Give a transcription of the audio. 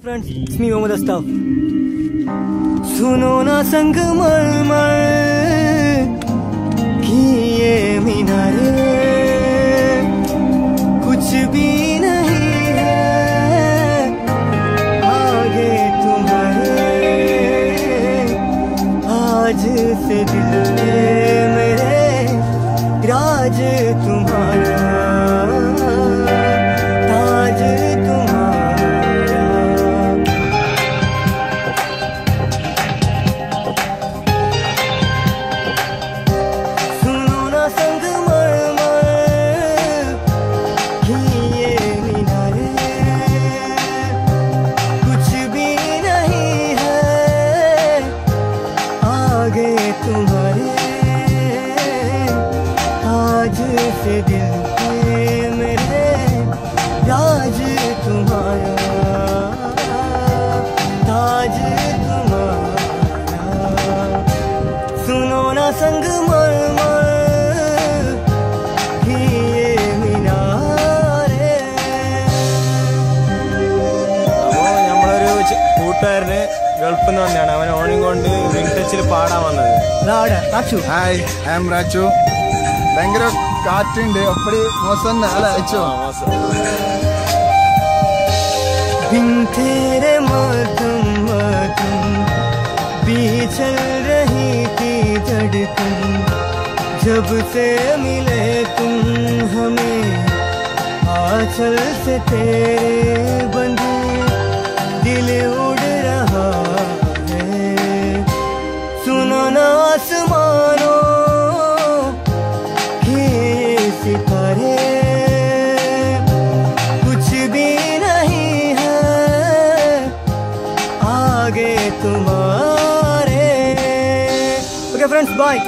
Friends, it's me Mohammad Astaf. सुनो ना संगमरमर की ये मीनारे कुछ भी नहीं है आगे तुम्हारे। आज से दिल में मेरे राज तुम्हारा, ताज तुम्हारा। सुनो ना संगमरमर की ये मीनारे कुछ भी नहीं है आगे तुम्हारे। आज से दिल पे मेरे राज तुम्हारा, ताज तुम्हारा। सुनो ना संगमरमर की ये मीनारे। നമ്മളൊരു കൂട്ടുകാരന് ഗൾഫിൽ നിന്ന് വന്നതാണ്. അവൻ ഓണിങ് കൊണ്ട് റിംഗ് ടച്ചിൽ പാടാൻ വന്നത്. Hi, I am Raju. ഭയങ്കര കാറ്റുണ്ട്, അപ്പടി മോശം അല്ല അയച്ചോ. बिन तेरे मधुम मधुम भी चल रही थी धड़कन। जब से मिले तुम हमें आंचल से तेरे बंधे दिल उड़ रहा है। सुनो ना आसमानों के सितारे कुछ भी नहीं है आगे तुम्हारे। Okay friends, bye.